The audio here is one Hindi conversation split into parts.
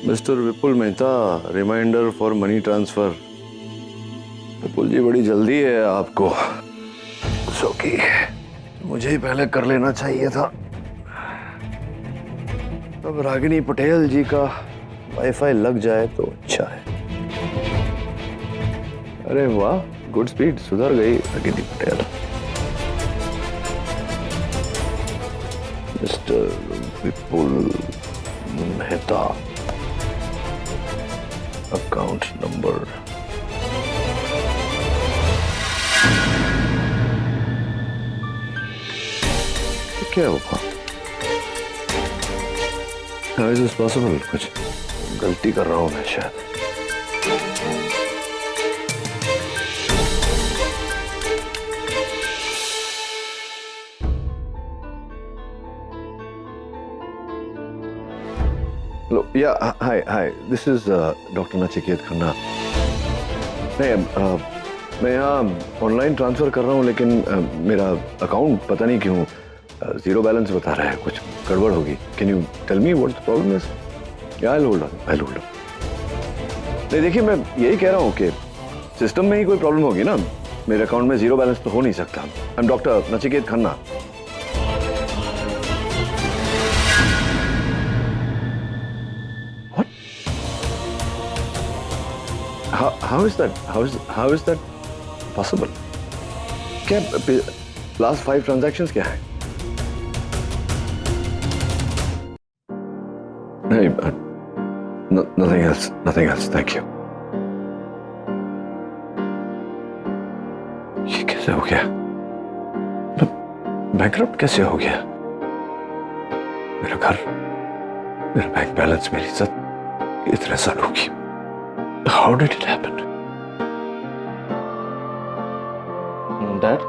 Mister Vipul Mehta, reminder for money transfer. Vipul ji, बड़ी जल्दी है आपको। सॉरी, मुझे ही पहले कर लेना चाहिए था। अब रागिनी पटेल जी का वाईफाई लग जाए तो अच्छा है। अरे वाह, गुड स्पीड, सुधर गई Ragini Patel. Mister Vipul Mehta, account number क्या हुआ? How is this possible? कुछ गलती कर रहा हूं मैं शायद। Hello, yeah, hi. This is Dr. Nachiket Khanna. नहीं, मैं यहाँ ऑनलाइन ट्रांसफर कर रहा हूँ, लेकिन मेरा अकाउंट पता नहीं क्यों जीरो बैलेंस बता रहा है। कुछ गड़बड़ होगी। Can you tell me what the problem is? I'll hold on. नहीं, देखिए, मैं यही कह रहा हूँ कि सिस्टम में ही कोई प्रॉब्लम होगी ना। मेरे अकाउंट में जीरो बैलेंस तो हो नहीं सकता। I am doctor Nachiket Khanna. What? How is that possible? क्या लास्ट 5 ट्रांजैक्शंस क्या है? नहीं, nothing else, thank you. ये कैसे हो गया? बैंकरप्ट कैसे हो गया? मेरा घर, मेरा बैंक बैलेंस, मेरी इज्जत इतने सालों की। How did it happen? Dad?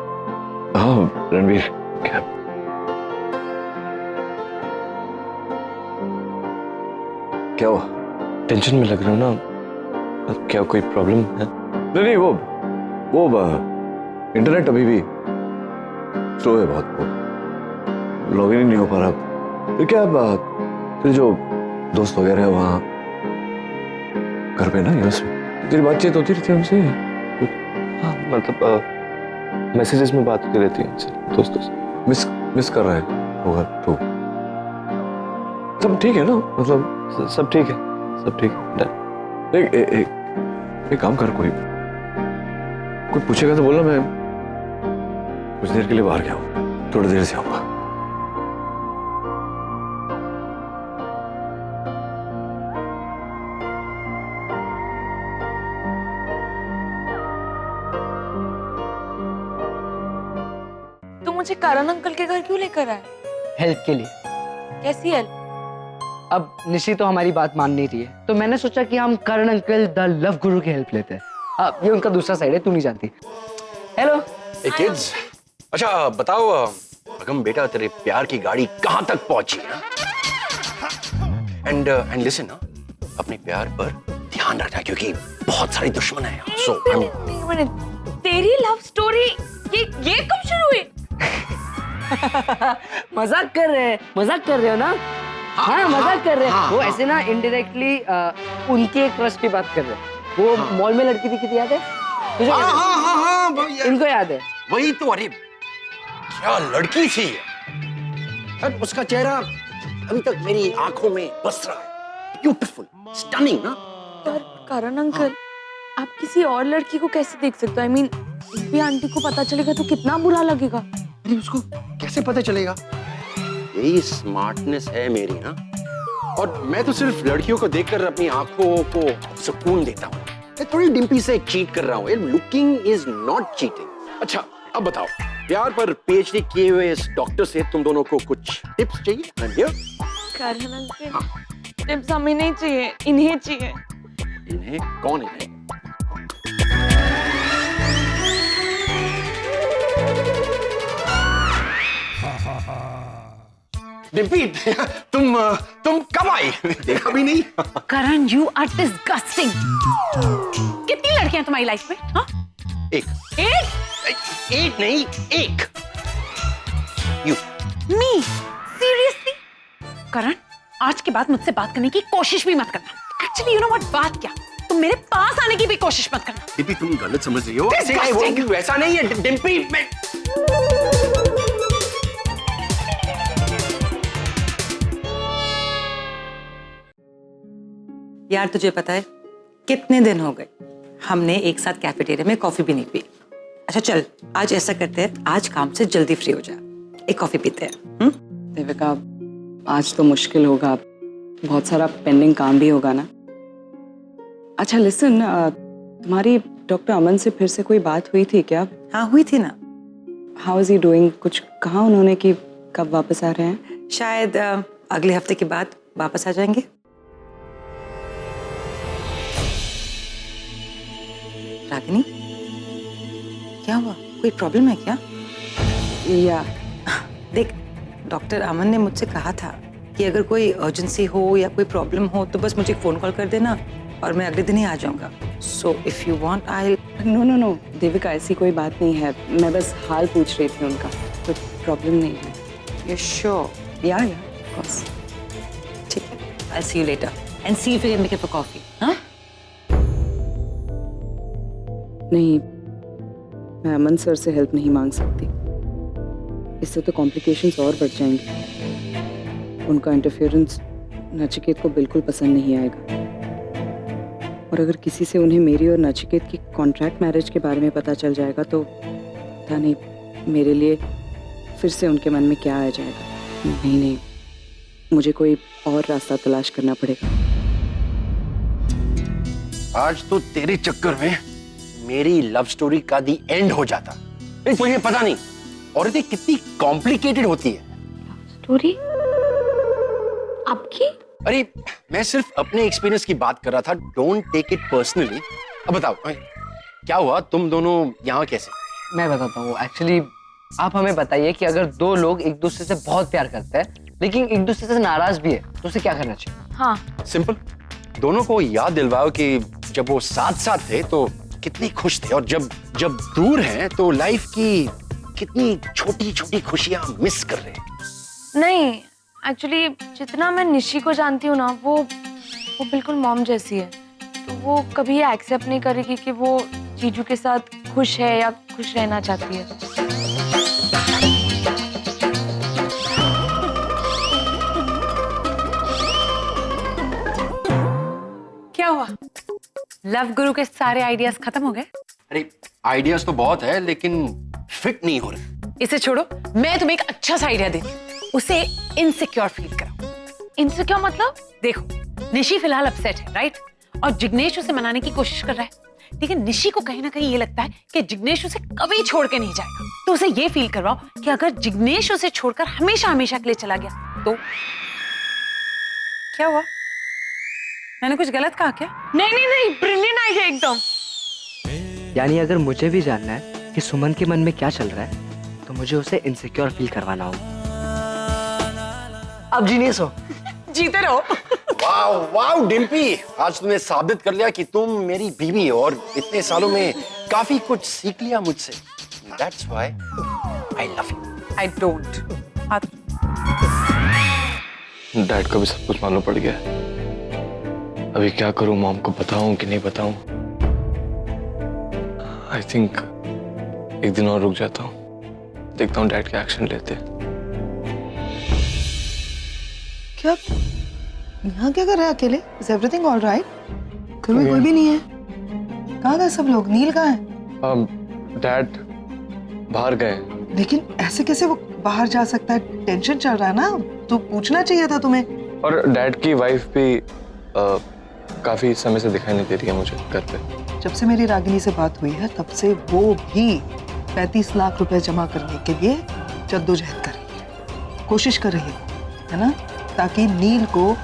हाँ, रणवीर, क्या? क्या हुआ? टेंशन में लग रहे हो ना? क्या कोई प्रॉब्लम है? नहीं, वो इंटरनेट अभी भी स्लो है बहुत। वो लॉगिन ही नहीं हो पा रहा। फिर क्या तेरे जो दोस्त वगैरह है वहाँ घर पे ना, यूएस में, तेरी बातचीत होती रहती है उनसे? हाँ, मतलब मैसेजेस में बात होती रहती है उनसे, दोस्तों से। मिस कर रहा है होगा तो? सब ठीक है ना? मतलब सब ठीक है, सब ठीक है डैड। एक काम कर, कोई पूछेगा तो बोलना मैं कुछ देर के लिए बाहर गया हूँ, थोड़ी देर से आऊंगा। तू मुझे करण अंकल के घर क्यों लेकर आया? हेल्प के लिए। कैसी हेल्प? अब निशी तो हमारी बात मान नहीं रही है, तो मैंने सोचा कि हम करण अंकल द लव गुरु की हेल्प लेते हैं। ये उनका दूसरा साइड है, तू नहीं जानती। हेलो किड्स, अच्छा बताओ अगम बेटा, तेरे प्यार की गाड़ी कहां तक पहुंची है? एंड लिसन ना, अपने प्यार पर ध्यान रखना क्योंकि बहुत सारे दुश्मन हैं। सो तेरी लव स्टोरी ये कब शुरू हुई? मजाक कर रहे हो ना? हाँ, मजाक कर रहे हैं। वो ऐसे ना इनडायरेक्टली उनके क्रश की बात कर रहे हैं। वो मॉल में लड़की दिखी थी, याद है तुझे? हाँ, इनको याद है? वही तो। अरे क्या लड़की थी! और उसका चेहरा अभी तक मेरी आंखों में बस रहा है। ब्यूटीफुल, स्टनिंग ना। पर करण अंकल, आप किसी और लड़की को कैसे देख सकते हो? आई मीन, भी आंटी को पता चलेगा तो कितना बुरा लगेगा। अरे उसको कैसे पता चलेगा? यही स्मार्टनेस है मेरी ना। और मैं तो सिर्फ लड़कियों को देखकर अपनी आंखों को सुकून देता हूँ। मैं थोड़ी डिम्पी से चीट कर रहा हूँ। Looking is not cheating. अच्छा, अब बताओ, प्यार पर पीएचडी किए हुए इस डॉक्टर से तुम दोनों को कुछ टिप्स चाहिए? करण अंकल, टिप्स हमें नहीं चाहिए, इन्हें चाहिए। इन्हें? कौन इन्हें? डिम्पी, तुम कब आई? देखा भी नहीं। करण, यू आर डिस्गस्टिंग। कितनी लड़कियां तुम्हारी लाइफ में? हाँ? एक नहीं, एक। यू। मी? सीरियसली? करण, आज के बाद मुझसे बात करने की कोशिश भी मत करना। एक्चुअली यू नो व्हाट, बात क्या, तुम मेरे पास आने की भी कोशिश मत करना। डिम्पी तुम गलत समझ रही हो, ऐसे नहीं, Disgusting. वो वैसा नहीं है डिम्पी। मैं यार तुझे पता है कितने दिन हो गए हमने एक साथ कैफेटेरिया में कॉफी भी नहीं पी। अच्छा चल आज ऐसा करते हैं, आज काम से जल्दी फ्री हो जा, एक कॉफी पीते हैं। देविका आज तो मुश्किल होगा, बहुत सारा पेंडिंग काम भी होगा ना। अच्छा लिसन, तुम्हारी डॉक्टर अमन से फिर से कोई बात हुई थी क्या? हाँ हुई थी ना। How is he doing? कुछ कहा उन्होंने कि कब वापस आ रहे हैं? शायद अगले हफ्ते के बाद वापस आ जाएंगे। रागिनी क्या हुआ, कोई प्रॉब्लम है क्या? या देख डॉक्टर अमन ने मुझसे कहा था कि अगर कोई अर्जेंसी हो या कोई प्रॉब्लम हो तो बस मुझे फोन कॉल कर देना और मैं अगले दिन ही आ जाऊंगा। So if you want I. No Devika ऐसी कोई बात नहीं है, मैं बस हाल पूछ रही थी उनका, कोई प्रॉब्लम नहीं है। You sure? Yeah of course. ठीक है, I see you later and see if you can make up a coffee. हाँ नहीं, मैं अमन सर से हेल्प नहीं मांग सकती, इससे तो कॉम्प्लिकेशंस और बढ़ जाएंगे। उनका इंटरफेरेंस नचिकेत को बिल्कुल पसंद नहीं आएगा, और अगर किसी से उन्हें मेरी और नचिकेत की कॉन्ट्रैक्ट मैरिज के बारे में पता चल जाएगा तो पता नहीं मेरे लिए फिर से उनके मन में क्या आ जाएगा। नहीं, मुझे कोई और रास्ता तलाश करना पड़ेगा। आज तो तेरे चक्कर में मेरी लव स्टोरी का दी एंड हो जाता। मुझे पता नहीं औरतें कितनी कॉम्प्लिकेटेड होती है। स्टोरी आपकी? अरे मैं सिर्फ अपने एक्सपीरियंस की बात कर रहा था, डोंट टेक इट पर्सनली। अब बताओ क्या हुआ, तुम दोनों यहाँ कैसे? मैं बताता हूँ। एक्चुअली आप हमें बताइए कि अगर दो लोग एक दूसरे से बहुत प्यार करते हैं लेकिन एक दूसरे से नाराज भी है तो उसे क्या करना चाहिए? हाँ सिंपल, दोनों को याद दिलवाओ कि जब वो साथ साथ थे तो कितने खुश थे, और जब जब दूर हैं तो लाइफ की कितनी छोटी छोटी खुशियां मिस कर रहे हैं। नहीं, एक्चुअली जितना मैं निशी को जानती हूँ ना, वो बिल्कुल मॉम जैसी है, तो वो कभी एक्सेप्ट नहीं करेगी कि वो जीजू के साथ खुश है या खुश रहना चाहती है। क्या हुआ, लव गुरु के सारे आइडियाज खत्म हो गए? अरे आइडियाज तो बहुत है लेकिन फिट नहीं हो रहे। इसे छोड़ो, मैं तुम्हें एक अच्छा सा आइडिया देती हूँ, उसे इनसिक्योर फील कराओ। इनसिक्योर मतलब? देखो निशी फिलहाल अपसेट है, राइट, और जिग्नेश उसे मनाने की कोशिश कर रहा है, लेकिन निशी को कहीं ना कहीं ये लगता है कि जिग्नेश उसे कभी छोड़ के नहीं जाएगा। तो उसे ये फील करवाओ कि अगर जिग्नेश उसे छोड़कर हमेशा हमेशा के लिए चला गया तो क्या हुआ? मैंने कुछ गलत कहा क्या? नहीं, ब्रिलियंट आइडिया एकदम। यानी अगर मुझे भी जानना है कि सुमन के मन में क्या चल रहा है तो मुझे उसे इनसिक्योर फील करवाना होगा। अब जीनियस हो। जीते रहो। वाओ वाओ डिम्पी, आज तुमने साबित कर लिया कि तुम मेरी बीवी हो, और इतने सालों में काफी कुछ सीख लिया मुझसे। That's why I love you. I don't. Dad को भी सब कुछ मालूम पड़ गया। अभी क्या करूं, मॉम को बताऊं कि नहीं बताऊं? आई थिंक एक दिन और रुक जाता हूं, देखता हूं डैड के एक्शन लेते। क्या यहाँ क्या कर रहे हैं अकेले? Is everything all right? घर में कोई भी नहीं है? कहाँ गए सब लोग? नील कहाँ है? डैड बाहर गए। लेकिन ऐसे कैसे वो बाहर जा सकता है? टेंशन चल रहा है ना, तो पूछना चाहिए था तुम्हें। और डैड की वाइफ भी काफी समय से दिखाई नहीं दे रही है मुझे घर पे। जब से मेरी रागिनी से बात हुई है तब से वो भी 35 लाख रुपए जमा करने के लिए जद्दोजहद कर रही है, कोशिश कर रही है ना, ताकि नील को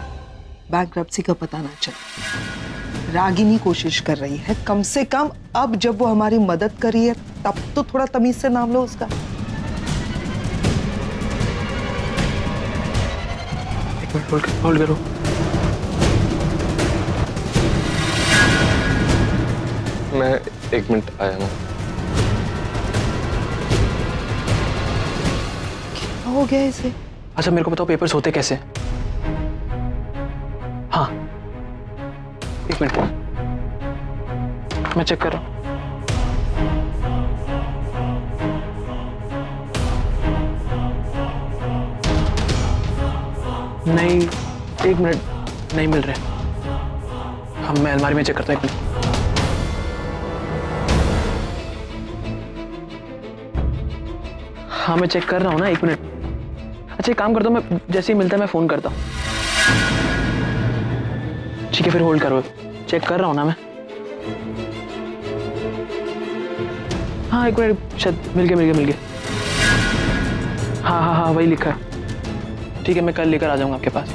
बैंकरप्सी का पता ना चले। रागिनी कोशिश कर रही है कम से कम, अब जब वो हमारी मदद कर रही है तब तो थोड़ा तमीज से नाम लो उसका। एक मिनट होल्ड करो। मैं 1 मिनट आया हूँ। क्या हो गया इसे? अच्छा मेरे को बताओ पेपर्स होते कैसे? हाँ एक मिनट, मैं चेक कर रहा हूँ। नहीं, एक मिनट, नहीं मिल रहे। हम मैं अलमारी में चेक करता हूँ, एक मिनट। हाँ मैं चेक कर रहा हूँ ना, एक मिनट। अच्छा एक काम करता हूँ, मैं जैसे ही मिलता है मैं फोन करता हूँ। ठीक है फिर होल्ड करो, चेक कर रहा हूँ ना मैं। हाँ एक मिनट, शायद मिल गया। हाँ वही लिखा है। ठीक है मैं कल लेकर आ जाऊंगा आपके पास।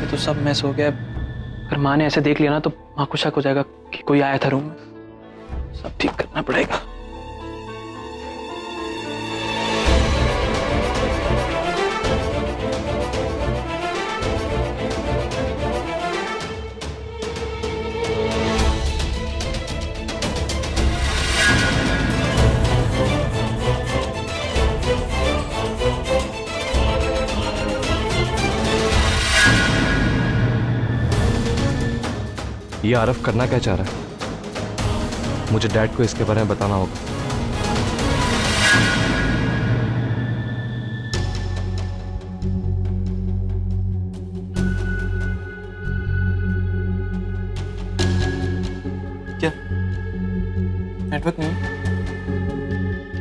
ये तो सब मैस हो गया। अगर माँ ने ऐसे देख लिया ना तो माँ को शक हो जाएगा कि कोई आया था रूम में। सब ठीक करना पड़ेगा। ये आरफ करना क्या चाह रहा है? मुझे डैड को इसके बारे में बताना होगा। क्या नेटवर्क नहीं?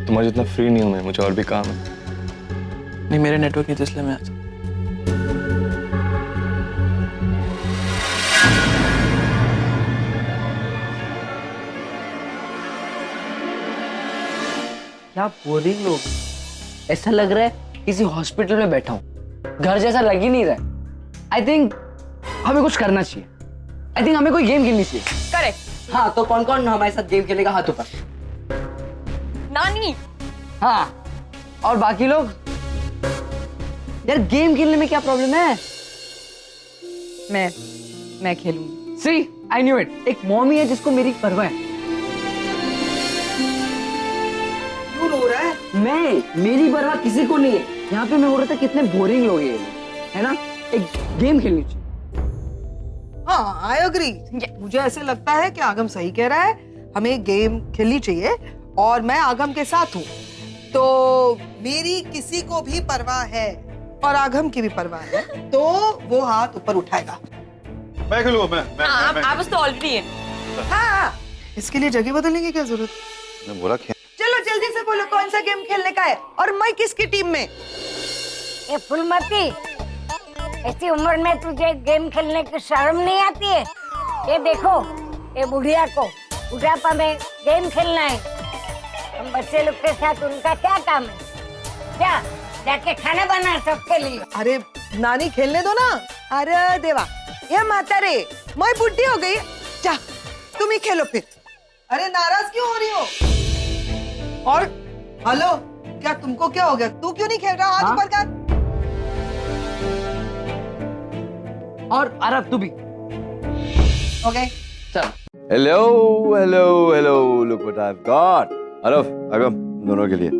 तुम्हारा जितना फ्री नहीं हूं मैं, मुझे और भी काम है। नहीं मेरे नेटवर्क नहीं था इसलिए मैं आज। क्या बोरिंग लोग, ऐसा लग रहा है किसी हॉस्पिटल में बैठा हूँ, घर जैसा लग ही नहीं रहा है। आई थिंक हमें कुछ करना चाहिए। आई थिंक हमें कोई गेम खेलनी चाहिए। करेक्ट। हाँ तो कौन कौन हमारे साथ गेम खेलेगा? हाथ ऊपर। नानी। हाँ और बाकी लोग? यार गेम खेलने में क्या प्रॉब्लम है? मैं खेलूंगी। सी आई न्यू इट। एक मॉमी है जिसको मेरी परवाह है। क्यों रो रहा है? मेरी परवाह किसी को नहीं है। यहाँ पे मैं बोल रहा था कितने बोरिंग लोग हैं, है ना? एक गेम खेलनी चाहिए। हाँ आई अग्री। मुझे ऐसे लगता है कि आगम सही कह रहा है, हमें गेम खेलनी चाहिए और मैं आगम के साथ हूँ। तो मेरी किसी को भी परवाह है और आगम की भी परवाह है तो वो हाथ ऊपर उठाएगा। मैं खेलूंगा। मैं आप तो ऑलरेडी है। हाँ इसके लिए जगह बदलने की क्या जरूरत? मैं बोला चलो जल्दी से बोलो कौन सा गेम खेलने का है और मैं किसकी टीम में? ये फुलमती, ऐसी उम्र में तुझे गेम खेलने की शर्म नहीं आती है? ये देखो, ये बुढ़िया को बुढ़ापा में गेम खेलना है। हम बच्चे लोग के साथ उनका क्या काम है? क्या जाके खाना बना सबके लिए? अरे नानी खेलने दो ना। अरे देवा, ये माता रे, मैं बुढ़ी हो गई। जा तुम ही खेलो फिर। अरे नाराज क्यों हो रही हो? और हेलो, क्या तुमको क्या हो गया? तू क्यों नहीं खेल रहा? हाथ ऊपर कर। और अरब तू भी। ओके चल। Hello look what I have got. Araf Aagam दोनों के लिए।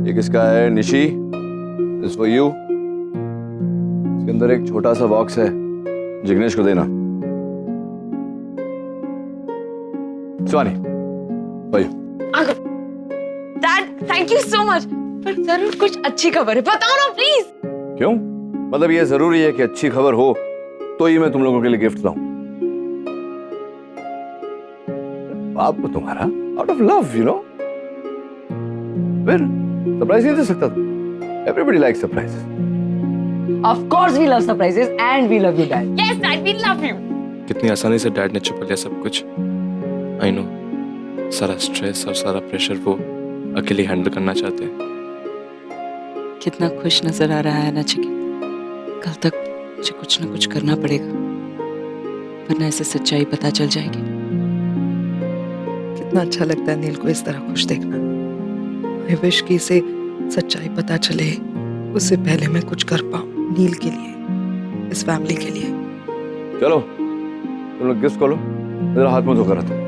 ये किसका है? Nishi, this for you. इसके अंदर एक छोटा सा बॉक्स है, जिग्नेश को देना। Swani dad thank you so much, पर जरूर कुछ अच्छी खबर है, बताओ ना प्लीज। क्यों? मतलब ये जरूरी है कि अच्छी खबर हो तो ही मैं तुम लोगों के लिए गिफ्ट लाऊं? बाप को तुम्हारा out of love, you know, फिर सरप्राइज नहीं दे सकता तुम? Everybody likes surprises. Of course we love surprises and we love you dad. Yes dad we love you. कितनी आसानी से डैड ने छुपा लिया सब कुछ। आई नो, सारा स्ट्रेस और सारा प्रेशर वो अकेले हैंडल करना चाहते हैं। कितना खुश नजर आ रहा है ना चिकी। कल तक मुझे कुछ ना कुछ करना पड़ेगा, वरना ऐसे सच्चाई पता चल जाएगी। कितना अच्छा लगता है नील को इस तरह खुश देखना। आई विश कि इसे सच्चाई पता चले उससे पहले मैं कुछ कर पाऊं नील के लिए, इस फैमिली के लिए। चलो तुम लोग गिफ्ट खोलो, जरा हाथ मुंह धोकर आता।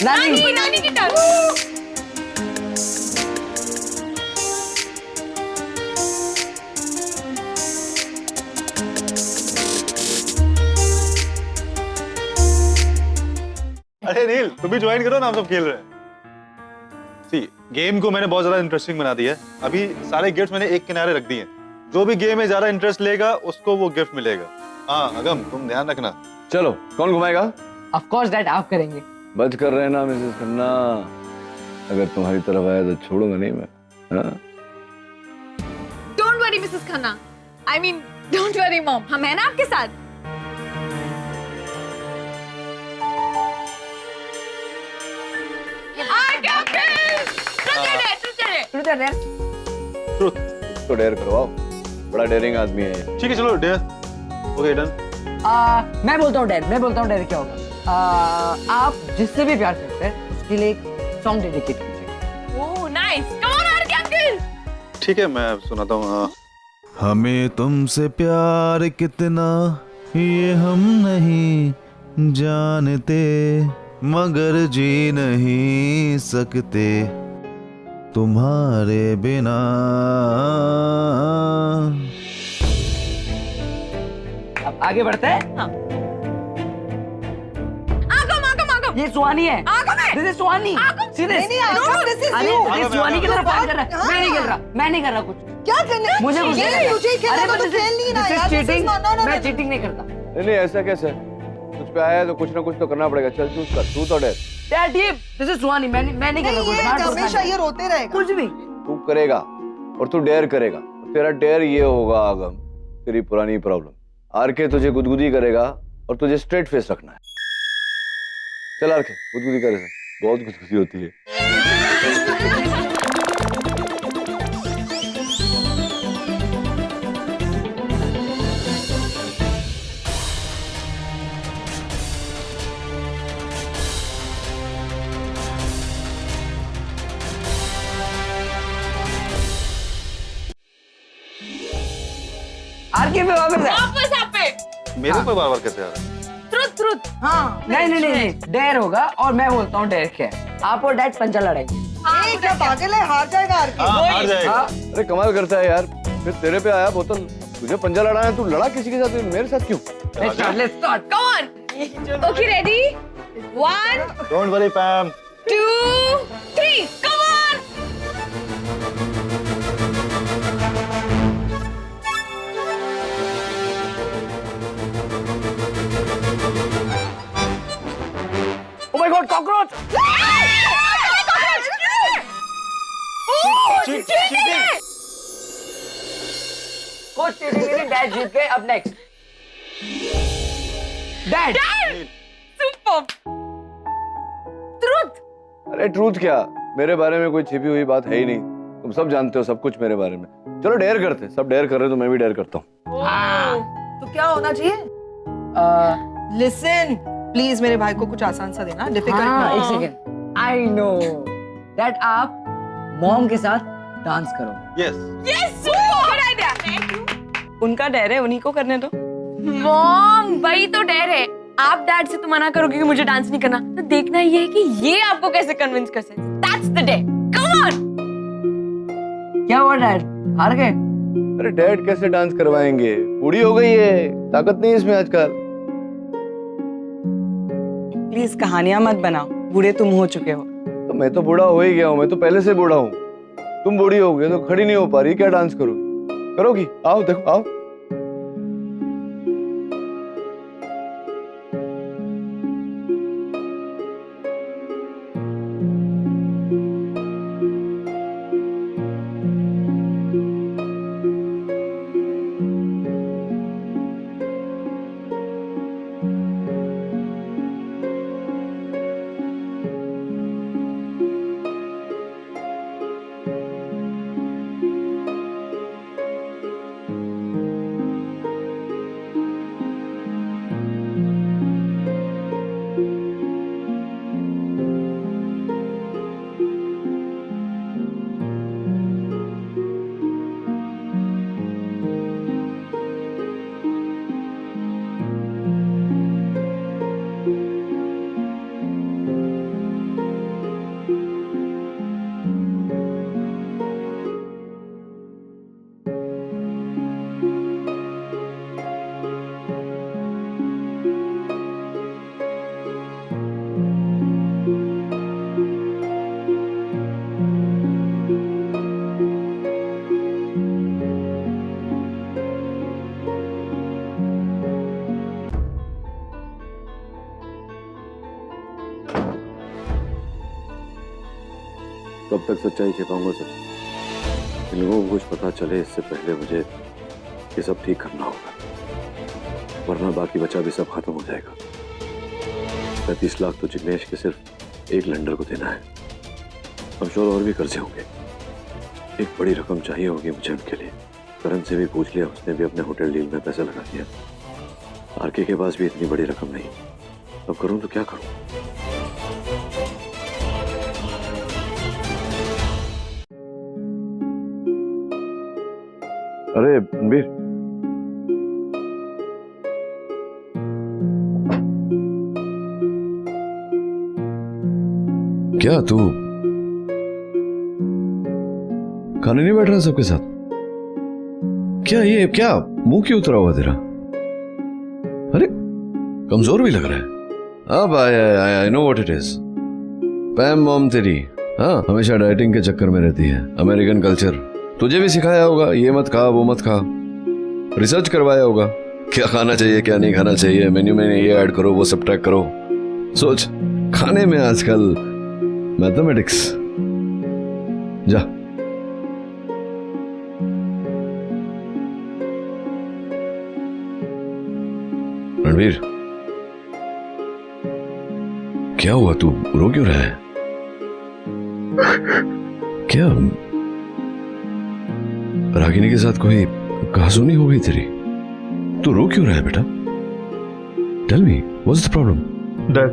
नानी नानी की टर्न। अरे नील तुम भी ज्वाइन करो ना, हम सब खेल रहे हैं। सी गेम को मैंने बहुत ज्यादा इंटरेस्टिंग बना दिया है। अभी सारे गिफ्ट मैंने एक किनारे रख दिए हैं। जो भी गेम में ज्यादा इंटरेस्ट लेगा उसको वो गिफ्ट मिलेगा। हाँ अगम तुम ध्यान रखना। चलो कौन घुमाएगा? ऑफ कोर्स डैड आप करेंगे। बच कर रहे ना मिसेस खन्ना, अगर तुम्हारी तरफ आया तो छोड़ूंगा नहीं मैं। हाँ? Don't worry Mrs Khanna, I mean don't worry mom, हम है ना आपके साथ। ट्रुथ तो डेयर करवाओ, बड़ा डेयरिंग आदमी है ये। ठीक है चलो डेयर। Okay done. मैं बोलता हूँ डैड क्या होगा। आप जिससे भी प्यार करते हैं उसके लिए एक सॉन्ग डेडिकेट कीजिए। Oh nice, come on RK uncle. ठीक है मैं सुनाता हूँ। हमें तुमसे प्यार कितना ये हम नहीं जानते, मगर जी नहीं सकते तुम्हारे बिना। अब आगे बढ़ते हैं। हाँ। आगम ये सुहानी है। आगम है। दिस इज सुहानी। सीधे नहीं, आगम, this is you। ये सुहानी की तरफ बात कर रहा है। मैं नहीं कर रहा कुछ। क्या करना? मुझे कुछ नहीं करना। तुझे खेलना अरे तो but तू खेल नहीं रहा यार। चीटिंग। No, मैं चीटिंग नहीं करता। नहीं ऐसा कैसे? तुझ पे आया है तो कुछ ना कुछ तो करना पड़ेगा। चल चूज कर, तू तो डेयर। डैड ये दिस इज सुहानी, मैं नहीं कर रहा कुछ। ये हाँ, हमेशा ये रोते रहेगा। कुछ भी। तू करेगा और तू डेयर करेगा। तेरा डेयर ये होगा आगम, तेरी पुरानी प्रॉब्लम। आरके तुझे गुदगुदी करेगा और तुझे स्ट्रेट फेस रखना है। चल आरके गुदगुदी करे, बहुत गुदगुदी होती है। आरके पे वापस है। वापस आप पे। मेरे पे बार बार कैसे आ रहा है? ट्रुथ। हाँ। नहीं डेयर होगा और मैं बोलता हूँ डेयर क्या है। आप और डैड पंजा लड़ाएंगे। ये क्या पागल है? हार जाएगा आरके। हाँ हार जाएगा। अरे कमाल करता है यार, फिर तेरे पे आया बोतल। तुझे पंजा लड़ाना है, तू लड़ा किसी के साथ, मेरे साथ क्यों? Let's start. Come on. Okay, ready? 1, don't worry पैम। 2, 3. Come on. Oh my God, cockroach! कुछ चीटिंग नहीं, डैड जीत गए। अब नेक्स्ट डैड। Superb. Truth. अरे ट्रूथ क्या, मेरे बारे में कोई छिपी हुई बात है ही नहीं। तुम सब जानते हो सब कुछ मेरे बारे में। चलो डेयर करते, सब डेयर कर रहे तो मैं भी डेयर करता हूँ। तो क्या होना चाहिए? लिसन प्लीज, मेरे भाई को कुछ आसान सा देना, डिफिकल्ट ना। एक सेकेंड। आई नो डैड, आप मॉम के साथ डांस करो। Yes Yes, super. Good idea. उनका डर है, उन्हीं को करने दो। मॉम, वही तो डर है। आप डैड से तो मना करोगे कि मुझे डांस नहीं करना, तो देखना ये है कि ये आपको कैसे कन्विंस कर सकते। That's the day. Come on. क्या हुआ डैड, हार गए? अरे डैड कैसे डांस करवाएंगे, बूढ़ी हो गई है, ताकत नहीं है इसमें आजकल। प्लीज कहानियां मत बनाओ, बूढ़े तुम हो चुके हो। तो मैं तो बूढ़ा हो ही गया हूँ, मैं तो पहले से बूढ़ा हूँ। तुम बूढ़ी हो गई तो खड़ी नहीं हो पा रही, क्या डांस करोगी? करोगी? आओ देखो आओ। कब तक सच्चाई छिपाऊंगा सर? इन लोगों को कुछ पता चले इससे पहले मुझे ये सब ठीक करना होगा, वरना बाकी बचा भी सब खत्म हो जाएगा। 35 लाख तो जिग्नेश के सिर्फ एक लेंडर को देना है। अब श्योर और भी कर्जे होंगे। एक बड़ी रकम चाहिए होगी मुझे उनके लिए। करण से भी पूछ लिया, उसने भी अपने होटल डील में पैसा लगा दिया। आरके के पास भी इतनी बड़ी रकम नहीं। अब करूं तो क्या करूं? अरे रणबीर, क्या तू खाने नहीं बैठ रहा सबके साथ? क्या ये क्या मुंह क्यों उतरा हुआ तेरा? अरे कमजोर भी लग रहा है। अब I know what it is. पैम mom तेरी हाँ हमेशा डाइटिंग के चक्कर में रहती है। अमेरिकन कल्चर तुझे भी सिखाया होगा, ये मत खा वो मत खा। रिसर्च करवाया होगा क्या खाना चाहिए क्या नहीं खाना चाहिए, मेन्यू में ये ऐड करो वो सब ट्रैक करो। सोच खाने में आजकल मैथमेटिक्स। जा रणवीर, क्या हुआ? तू रो क्यों रहा है? क्या रागिनी के साथ कोई कहासुनी हो गई तेरी? तू रो क्यों रहा है बेटा? Tell me what's the problem? Dad,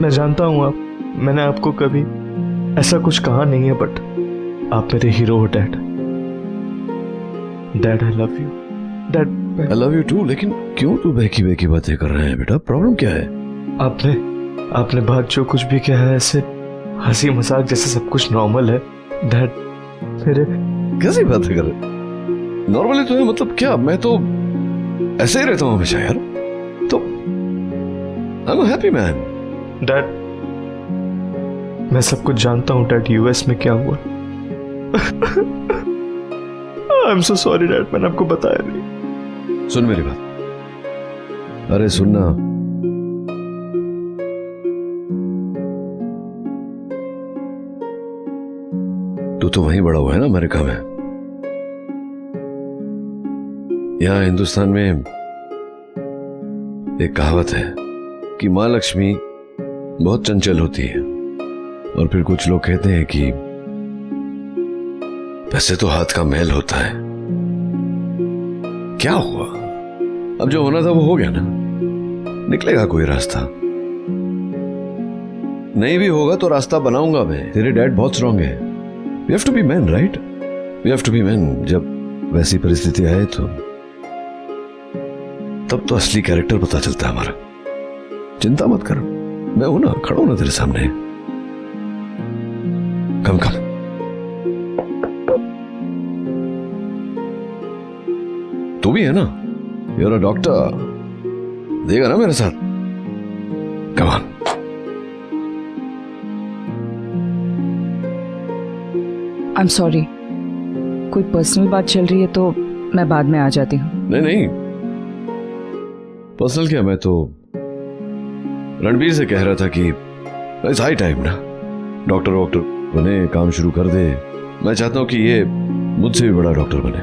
मैं जानता हूं मैंने आपको कभी ऐसा कुछ कहा नहीं है, बट आप मेरे हीरो हो dad. Dad I love you. Dad I love you too. लेकिन क्यों तू बहकी बहकी बातें कर रहे हैं बेटा? प्रॉब्लम क्या है? आपने बात जो कुछ भी कहा है ऐसे हंसी मजाक जैसे सब कुछ नॉर्मल है डैड। मेरे कैसी बातें कर रहे? नॉर्मली तो है मतलब क्या? मैं तो ऐसे ही रहता हूं हमेशा यार। तो I am a happy man. Dad मैं सब कुछ जानता हूं डैड, यूएस में क्या हुआ। I am so sorry dad, मैंने आपको बताया नहीं। सुन मेरी बात। अरे सुनना, तू तो वहीं बड़ा हुआ है ना अमेरिका में। यहां हिंदुस्तान में एक कहावत है कि मां लक्ष्मी बहुत चंचल होती है, और फिर कुछ लोग कहते हैं कि पैसे तो हाथ का मैल होता है। क्या हुआ? अब जो होना था वो हो गया ना, निकलेगा कोई रास्ता। नहीं भी होगा तो रास्ता बनाऊंगा मैं। तेरे डैड बहुत स्ट्रांग है। We have to be man, right? We have to be man. जब वैसी परिस्थिति आए तो तब तो असली कैरेक्टर पता चलता है हमारा। चिंता मत कर, मैं हूं ना, खड़ा हूं ना तेरे सामने। कम कम। तू भी है ना, यू आर अ डॉक्टर, देगा ना मेरे साथ? Come on. I am sorry, कोई पर्सनल बात चल रही है तो मैं बाद में आ जाती हूँ। नहीं नहीं, पर्सनल क्या, मैं तो रणबीर से कह रहा था कि इट्स हाई टाइम ना, डॉक्टर बने, काम शुरू कर दे। मैं चाहता हूं कि ये मुझसे भी बड़ा डॉक्टर बने,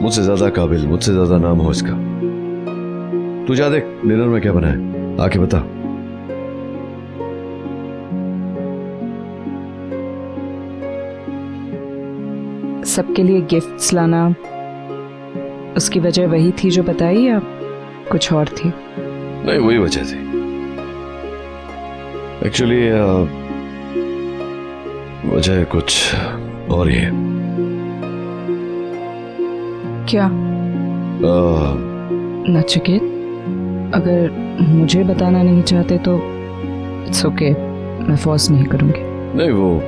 मुझसे ज्यादा काबिल, मुझसे ज्यादा नाम हो इसका। तू जा देख डिनर में क्या बना है, आके बता। सबके लिए गिफ्ट्स लाना, उसकी वजह वही थी जो बताई या कुछ और थी? नहीं, वही वजह थी एक्चुअली। वजह कुछ और ही है। क्या? नचिकेत, अगर मुझे बताना नहीं चाहते तो इट्स ओके, मैं फोर्स नहीं करूंगी। नहीं, वो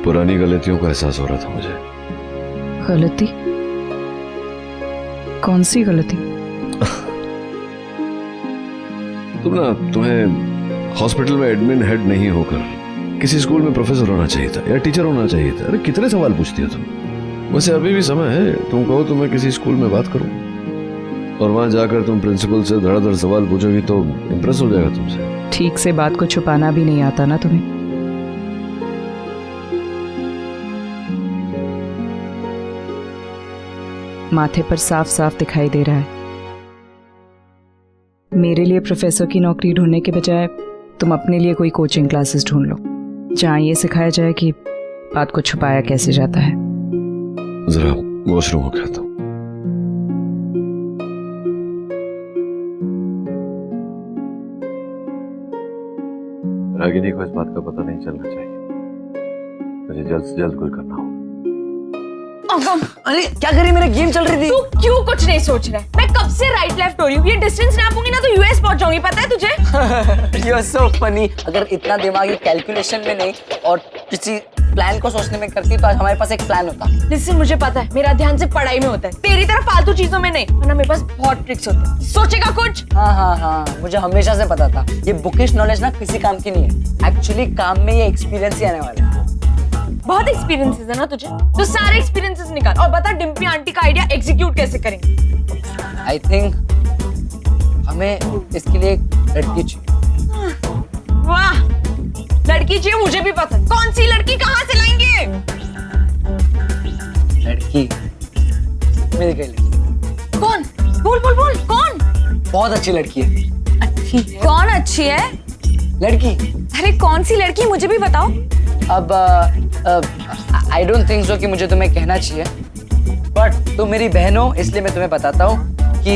पुरानी गलतियों का एहसास हो रहा था मुझे। गलती? कौन सी गलती? तुम्हें हॉस्पिटल में एडमिन हेड नहीं होकर किसी स्कूल में प्रोफेसर होना चाहिए था या टीचर होना चाहिए था। अरे कितने सवाल पूछती हो तुम। वैसे अभी भी समय है, तुम कहो तो मैं किसी स्कूल में बात करूं। और वहां जाकर तुम प्रिंसिपल से धड़ाधड़ सवाल पूछोगी तो इम्प्रेस हो जाएगा तुमसे। ठीक से बात को छुपाना भी नहीं आता ना तुम्हें। माथे पर साफ साफ दिखाई दे रहा है। मेरे लिए प्रोफेसर की नौकरी ढूंढने के बजाय तुम अपने लिए कोई कोचिंग क्लासेस ढूंढ लो, जहां ये सिखाया जाए कि बात को छुपाया कैसे जाता है। जरा वॉशरूम हो गया था। रागिनी को इस बात का पता नहीं चलना चाहिए। मुझे जल्द से जल्द कोई करना हो। अगम, अरे क्या करी, मेरा गेम चल रही थी। तू क्यों कुछ नहीं सोच रहा है? मैं कब से राइट लेफ्ट हो रही हूँ। ये डिस्टेंस नापूंगी ना तो यूएस पहुंच जाऊंगी, पता है तुझे? You're so funny। अगर इतना दिमागी कैलकुलेशन में नहीं और किसी प्लान को सोचने में करती तो आज हमारे पास एक प्लान होता। लिसन, मुझे पता है मेरा ध्यान सिर्फ पढ़ाई में होता है, तेरी तरह फालतू चीजों में नहीं। वरना मेरे पास बहुत ट्रिक्स होते हैं। सोचेगा कुछ? हाँ, मुझे हमेशा से पता था ये बुकिश नॉलेज ना किसी काम की नहीं है। एक्चुअली काम में ये एक्सपीरियंस ही आने वाला है। बहुत एक्सपीरियंसेस है ना तुझे, तो सारे एक्सपीरियंसेस निकाल और बता डिम्पी आंटी का आइडिया एग्जीक्यूट कैसे करेंगे। आई थिंक हमें इसके लिए एक लड़की चाहिए। वाह, लड़की चाहिए, मुझे भी पसंद। कौन सी लड़की, कहाँ से लाएंगे? लड़की मिल गई। लड़की कौन? बोल बोल बोल, कौन? बहुत अच्छी लड़की है। अच्छी? कौन अच्छी है? लड़की। अरे कौन सी लड़की, मुझे भी बताओ। अब आई डोंट थिंक सो कि मुझे तुम्हें कहना चाहिए, बट तुम मेरी बहन हो इसलिए मैं तुम्हें बताता हूँ कि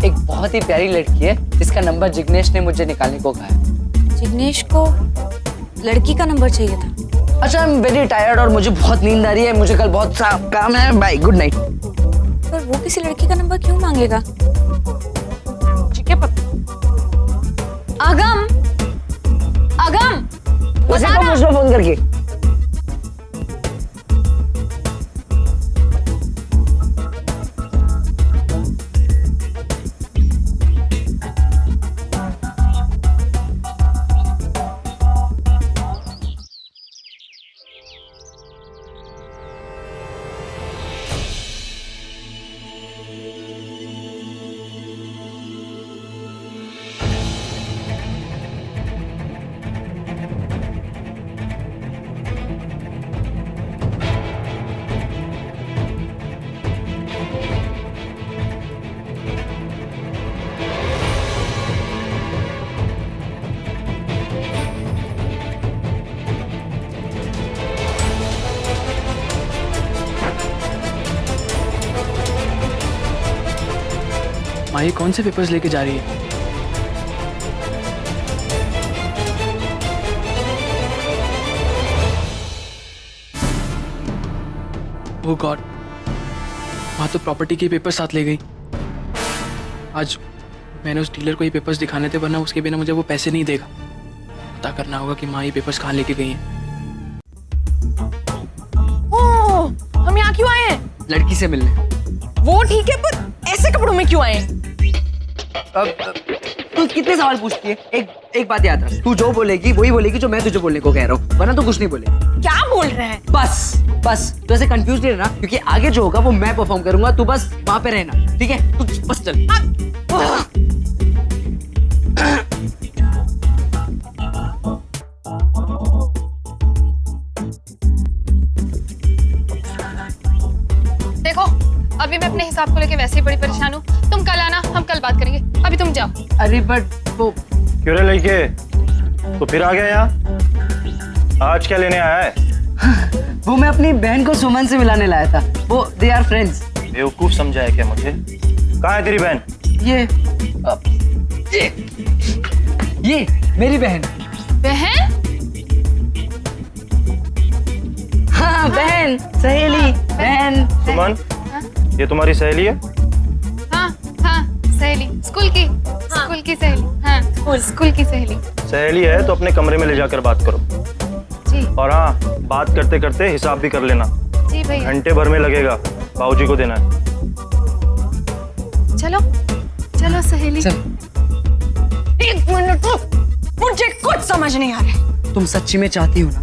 एक बहुत ही प्यारी लड़की है जिसका नंबर जिग्नेश ने मुझे निकालने को कहा है। जिग्नेश को लड़की का नंबर चाहिए था? अच्छा, आई एम वेरी टायर्ड और मुझे बहुत नींद आ रही है, मुझे कल बहुत सा काम है। Bye, good night. पर वो किसी लड़की का नंबर क्यों मांगेगा? ठीक है अगम, अगम उसे को पूछ लो फोन करके। माही कौन से पेपर्स लेके जा रही है? ओह गॉड, वहां तो प्रॉपर्टी के पेपर साथ ले गई। आज मैंने उस डीलर को ये पेपर्स दिखाने थे, वरना उसके बिना मुझे वो पैसे नहीं देगा। पता करना होगा कि माँ ये पेपर्स कहाँ लेके गई हैं। ओह, हम यहाँ क्यों आए हैं? लड़की से मिलने। वो ठीक है, पर ऐसे कपड़ों में क्यों आए हैं? तू कितने सवाल पूछती है? एक बात याद रख, तू जो बोलेगी वही बोलेगी जो मैं तुझे बोलने को कह रहा हूँ, वरना तू कुछ नहीं बोलेगी। क्या बोल रहे हैं? बस तू ऐसे कंफ्यूज नहीं रहना, क्योंकि आगे जो होगा वो मैं परफॉर्म करूंगा, तू बस वहां पे रहना, ठीक है? तू बस चल। देखो, अभी मैं अपने हिसाब को लेके वैसे ही बड़ी परेशान हूँ। तुम कल आना, हम कल बात करेंगे। अभी तुम जाओ। अरे बट वो क्यों रे लड़के, तो फिर आ गया यहाँ? आज क्या लेने आया है? वो मैं अपनी बहन को सुमन से मिलाने लाया था। वो दे आर फ्रेंड्स। बेवकूफ समझा है क्या मुझे? कहाँ है तेरी बहन? ये मेरी बहन। बहन? हाँ, बहन, सहेली, बहन। सुमन, ये तुम्हारी सहेली है? हाँ, सहेली, स्कूल की सहेली। हाँ, स्कूल की सहेली। सहेली है तो अपने कमरे में ले जाकर बात करो। जी। और हाँ, बात करते करते हिसाब भी कर लेना। जी भैया। घंटे भर में लगेगा, बाबूजी को देना है। चलो चलो सहेली। एक मिनट, मुझे कुछ समझ नहीं आ रहा। तुम सच्ची में चाहती हो ना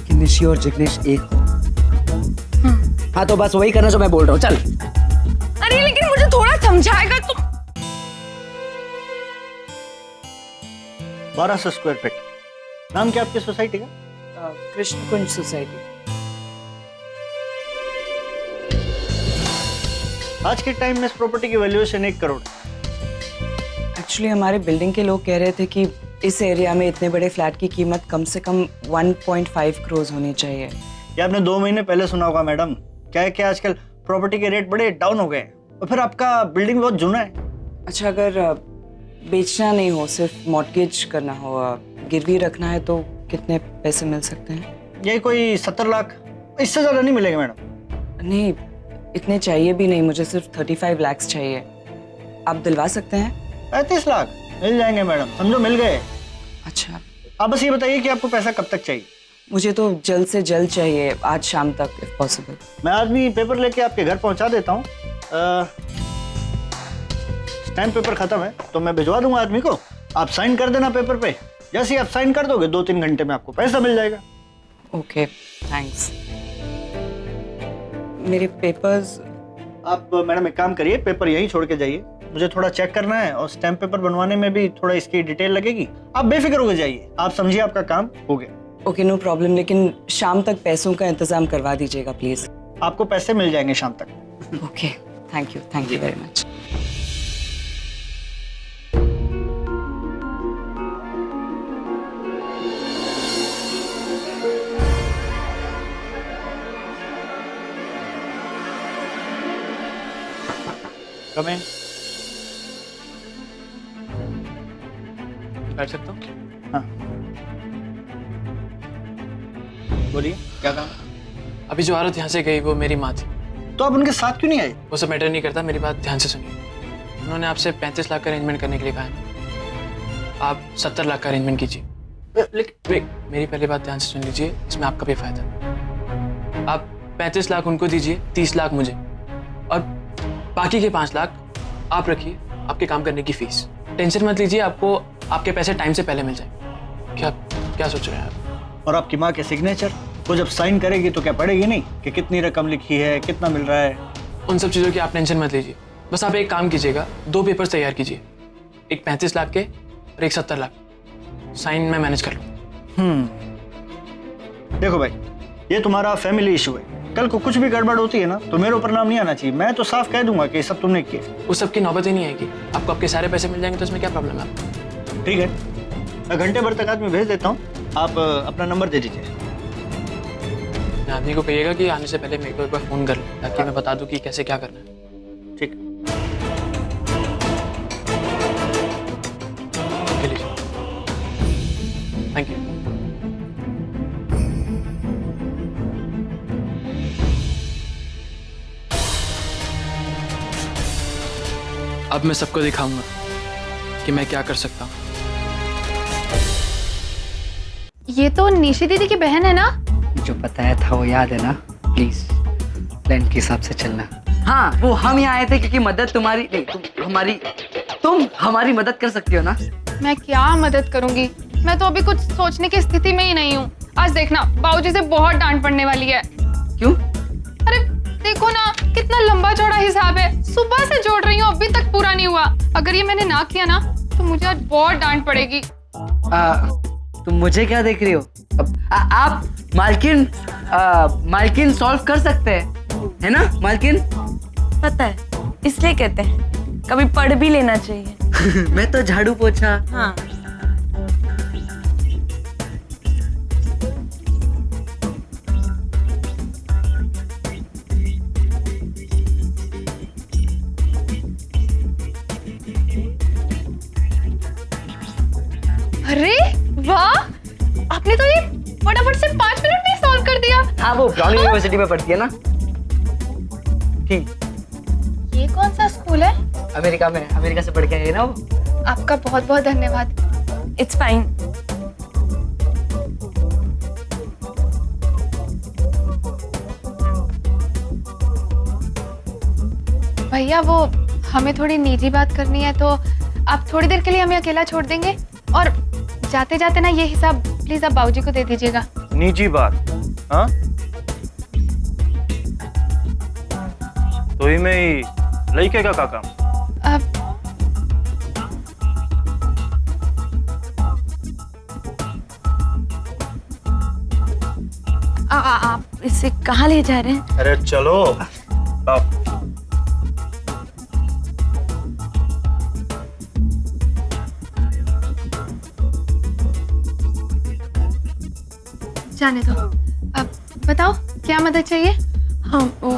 कि निशी और जिग्नेश एक हो? हाँ, तो बस वही करना जो मैं बोल रहा हूँ। चल। अरे लेकिन मुझे थोड़ा समझाएगा तुम? 1200 स्क्वायर फीट। नाम क्या आपकी सोसाइटी का? कृष्ण कुंज सोसाइटी। आज के टाइम में इस प्रॉपर्टी की वैल्यूएशन 1 करोड़। एक्चुअली हमारे बिल्डिंग के लोग कह रहे थे कि इस एरिया में इतने बड़े फ्लैट की कीमत कम से कम 1.5 करोड़ होनी चाहिए। ये आपने 2 महीने पहले सुना होगा मैडम। क्या है कि आजकल प्रॉपर्टी के रेट बड़े डाउन हो गए हैं और फिर आपका बिल्डिंग बहुत जुना है। अच्छा, अगर बेचना नहीं हो, सिर्फ मॉर्टगेज करना हो, गिरवी रखना है, तो कितने पैसे मिल सकते हैं? यही कोई 70 लाख, इससे ज़्यादा नहीं मिलेगा मैडम। नहीं, इतने चाहिए भी नहीं, मुझे सिर्फ 35 लाख चाहिए। आप दिलवा सकते हैं? 35 लाख मिल जाएंगे मैडम, समझो मिल गए। अच्छा, आप बस ये बताइए कि आपको पैसा कब तक चाहिए? मुझे तो जल्द से जल्द चाहिए, आज शाम तक इफ पॉसिबल। मैं आदमी पेपर लेके आपके घर पहुंचा देता हूँ। स्टैम्प पेपर खत्म है तो मैं भिजवा दूंगा आदमी को, आप साइन कर देना पेपर पे। जैसे ही आप साइन कर दोगे 2-3 घंटे में आपको पैसा मिल जाएगा। Okay, thanks. मेरे पेपर्स? आप मैडम एक काम करिए, पेपर यहीं छोड़ के जाइए, मुझे थोड़ा चेक करना है और स्टैम्प पेपर बनवाने में भी थोड़ा इसकी डिटेल लगेगी। आप बेफिक्र होकर जाइए, आप समझिए आपका काम हो गया। ओके, नो प्रॉब्लम, लेकिन शाम तक पैसों का इंतजाम करवा दीजिएगा प्लीज। आपको पैसे मिल जाएंगे शाम तक। Okay, thank you very much. Come in. बैठ सकता हूँ? हाँ, बोलिए क्या काम? अभी जो औरत यहाँ से गई वो मेरी माँ थी। तो आप उनके साथ क्यों नहीं आए? वो सब मैटर नहीं करता, मेरी बात ध्यान से सुनिए। उन्होंने आपसे 35 लाख का अरेंजमेंट करने के लिए कहा है, आप 70 लाख का अरेंजमेंट कीजिए। लेकिन मेरी पहली बात ध्यान से सुन लीजिए, इसमें आपका भी फायदा। आप 35 लाख उनको दीजिए, 30 लाख मुझे, और बाकी के 5 लाख आप रखिए आपके काम करने की फीस। टेंशन मत लीजिए, आपको आपके पैसे टाइम से पहले मिल जाएंगे। क्या सोच रहे हैं आप? और आपकी माँ के सिग्नेचर, वो जब साइन करेगी तो क्या पड़ेगी नहीं कि कितनी रकम लिखी है, कितना मिल रहा है? उन सब चीज़ों की आप टेंशन मत लीजिए, बस आप एक काम कीजिएगा, 2 पेपर्स तैयार कीजिए, एक 35 लाख के और एक 70 लाख। साइन मैं मैनेज कर लूँ। देखो भाई, ये तुम्हारा फैमिली इशू है, कल को कुछ भी गड़बड़ होती है ना तो मेरे ऊपर नाम नहीं आना चाहिए। मैं तो साफ कह दूंगा कि ये सब तुमने किया। उस सब की नौबत ही नहीं आएगी, आपको आपके सारे पैसे मिल जाएंगे, तो इसमें क्या प्रॉब्लम है? ठीक है, मैं घंटे भर तक आदमी भेज देता हूँ, आप अपना नंबर दे दीजिए। आदमी को कहिएगा कि आने से पहले मेरे को एक बार फोन कर ले, ताकि मैं बता दूं कि कैसे क्या करना है। ठीक। Thank you. अब मैं सबको दिखाऊंगा कि मैं क्या कर सकता हूँ। ये तो निशी दीदी की बहन है ना? जो बताया था वो याद है ना? प्लीज प्लान के हिसाब से चलना। हाँ, वो हम यहाँ आए थे क्योंकि मदद तुम्हारी नहीं, तुम हमारी मदद कर सकती हो ना? मैं क्या मदद करूंगी, मैं तो अभी कुछ सोचने की स्थिति में ही नहीं हूँ। आज देखना बाबूजी से बहुत डांट पड़ने वाली है। क्यों? अरे देखो ना, कितना लंबा चौड़ा हिसाब है, सुबह से जोड़ रही हूँ, अभी तक पूरा नहीं हुआ। अगर ये मैंने ना किया ना तो मुझे आज बहुत डांट पड़ेगी। तुम मुझे क्या देख रही हो? आप मालकिन सॉल्व कर सकते हैं, है ना मालकिन? पता है, इसलिए कहते हैं कभी पढ़ भी लेना चाहिए। मैं तो झाड़ू पोछा। हाँ। अरे वाह, आपने तो ये फटाफट से 5 मिनट में सॉल्व कर दिया। हाँ, वो ब्राउन यूनिवर्सिटी में पढ़ती है ना। ठीक। ये कौन सा स्कूल है? अमेरिका में, अमेरिका से पढ़ के आई है ना वो। आपका बहुत बहुत धन्यवाद। It's fine. भैया वो हमें थोड़ी निजी बात करनी है, तो आप थोड़ी देर के लिए हमें अकेला छोड़ देंगे, और जाते जाते ना ये हिसाब प्लीज आप बाबूजी को दे दीजिएगा। निजी बात? हाँ, तो ही में लड़के का काम। इसे कहाँ ले जा रहे हैं? अरे चलो आओ। जाने दो। अब बताओ क्या मदद चाहिए? हाँ वो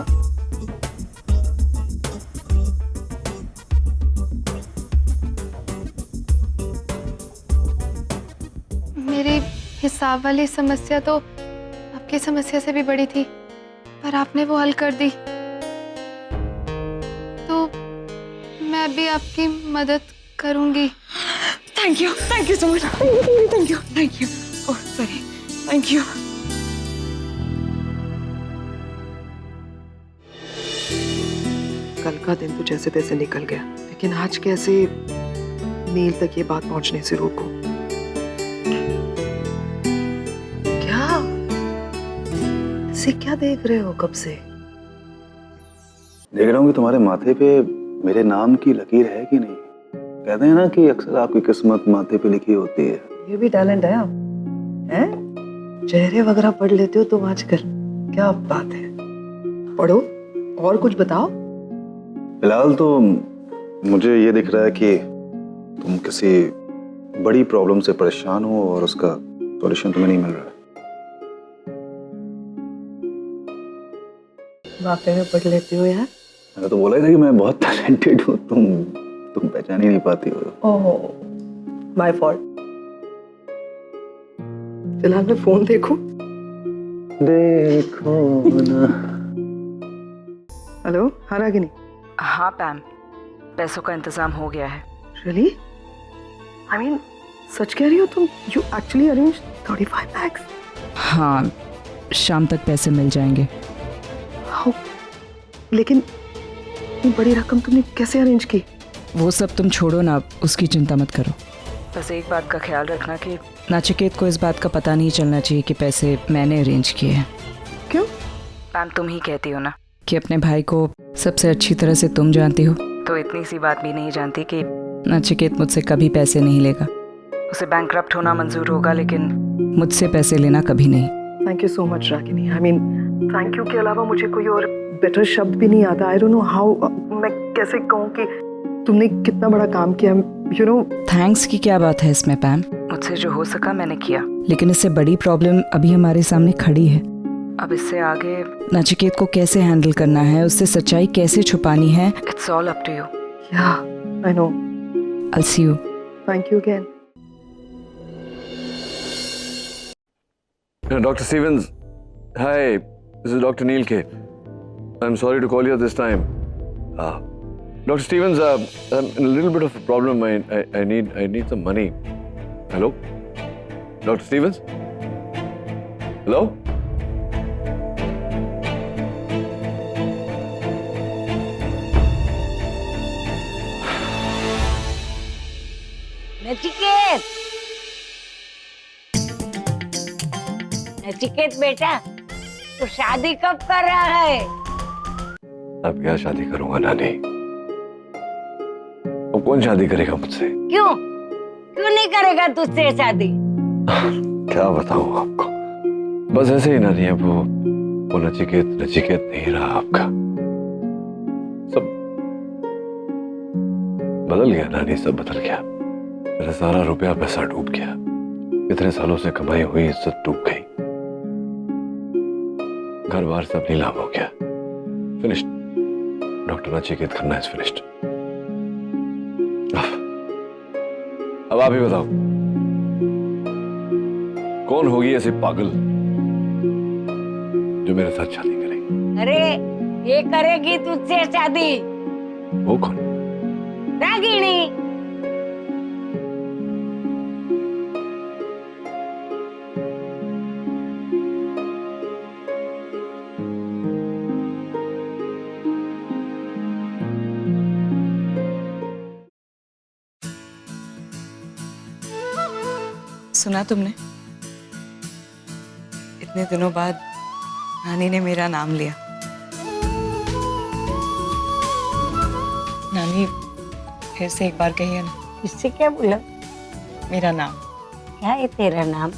मेरी हिसाब वाली समस्या तो आपकी समस्या से भी बड़ी थी, पर आपने वो हल कर दी, तो मैं भी आपकी मदद करूंगी। Thank you so much. Thank you. Oh sorry, thank you. कल का दिन तो जैसे तैसे निकल गया, लेकिन आज कैसे नील तक ये बात पहुंचने से रोको? क्या ऐसे क्या देख रहे हो कब से? देख रहा हूँ कि तुम्हारे माथे पे मेरे नाम की लकीर है कि नहीं। कहते हैं ना कि अक्सर आपकी किस्मत माथे पे लिखी होती है। ये भी टैलेंट है आप, हैं? चेहरे वगैरह पढ़ लेते हो तुम आजकल, क्या बात है। पढ़ो और कुछ बताओ। फिलहाल तो मुझे ये दिख रहा है कि तुम किसी बड़ी प्रॉब्लम से परेशान हो और उसका सॉल्यूशन तुम्हें नहीं मिल रहा है। वाकई में पढ़ लेते हो यार। मैंने तो बोला ही था कि मैं बहुत टैलेंटेड हूँ, तुम पहचान ही नहीं पाती हो। Oh my fault. फिलहाल मैं फोन देखूं। देखो ना। हेलो, हाँ रागिनी। हाँ पैम, पैसों का इंतजाम हो गया है। रियली? आई मीन सच कह रही हो तुम? You actually arrange 35 lakhs? हाँ, शाम तक पैसे मिल जाएंगे। How? लेकिन इतनी बड़ी रकम तुमने कैसे अरेंज की? वो सब तुम छोड़ो ना, उसकी चिंता मत करो। बस एक बात का ख्याल रखना कि नचिकेत को इस बात का पता नहीं चलना चाहिए कि पैसे मैंने अरेंज किए हैं। क्यों? पैम, तुम ही कहती हो ना कि अपने भाई को सबसे अच्छी तरह से तुम जानती हो, तो इतनी सी बात भी नहीं जानती कि नचिकेत मुझसे कभी पैसे नहीं लेगा। उसे बैंकक्रप्ट होना मंजूर होगा, लेकिन मुझसे पैसे लेना कभी नहीं। Thank you so much Ragini. I mean thank you के अलावा मुझे कोई और बेटर शब्द भी नहीं आता। आई डोंट नो हाउ, मैं कैसे कहूँ कि तुमने कितना बड़ा काम किया। यू नो, थैंक्स की क्या बात है इसमें पैम? मुझसे जो हो सका मैंने किया, लेकिन इससे बड़ी प्रॉब्लम अभी हमारे सामने खड़ी है। अब इससे आगे नचिकेत को कैसे हैंडल करना है, उससे सच्चाई कैसे छुपानी है, it's all up to you. Yeah I know. I'll see you. Thank you again. Dr. Stevens, hi, this is Dr. Neil K. I'm sorry to call you at this time. Dr. Stevens, I'm in a little bit of a problem. I need some money. Hello? Dr. Stevens? Hello? Nachiket, Nachiket बेटा, तू शादी कब कर रहा है? अब क्या शादी करूंगा नानी? अब कौन शादी करेगा मुझसे? क्यों नहीं करेगा तुझसे शादी? क्या बताऊं आपको, बस ऐसे ही नानी। अब वो नचिकेत नहीं रहा आपका। सब बदल गया नानी, सब बदल गया। मेरा सारा रुपया पैसा डूब गया। इतने सालों से कमाई हुई इज्जत डूब गई। घर बार सब नीलाम हो गया। Finished. Doctor Nachiket Khanna is finished. अब आप ही बताओ, कौन होगी ऐसी पागल जो मेरे साथ शादी करेगी? अरे ये करेगी तुझसे शादी। वो कौन? रागिनी। सुना तुमने? इतने दिनों बाद नानी ने मेरा नाम लिया। नानी फिर से एक बार कहिए ना। इससे क्या बोला? मेरा नाम। क्या है तेरा नाम?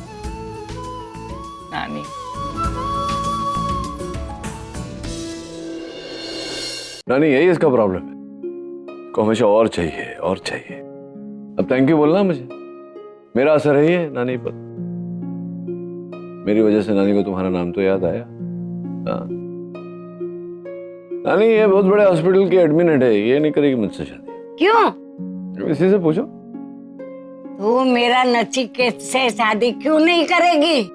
नानी। नानी यही इसका प्रॉब्लम है, को हमेशा और चाहिए और चाहिए। अब थैंक यू बोलना मुझे, मेरा असर है ये नानी पर। मेरी वजह से नानी को तुम्हारा नाम तो याद आया। हाँ। नानी ये बहुत बड़े हॉस्पिटल की एडमिन है, ये नहीं करेगी मुझसे शादी। क्यों? इसी से पूछो। तू मेरा नचिकेत से शादी क्यों नहीं करेगी?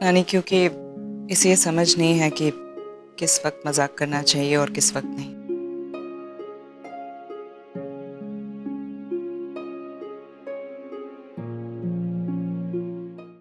नानी क्योंकि इसे ये समझ नहीं है कि किस वक्त मजाक करना चाहिए और किस वक्त नहीं।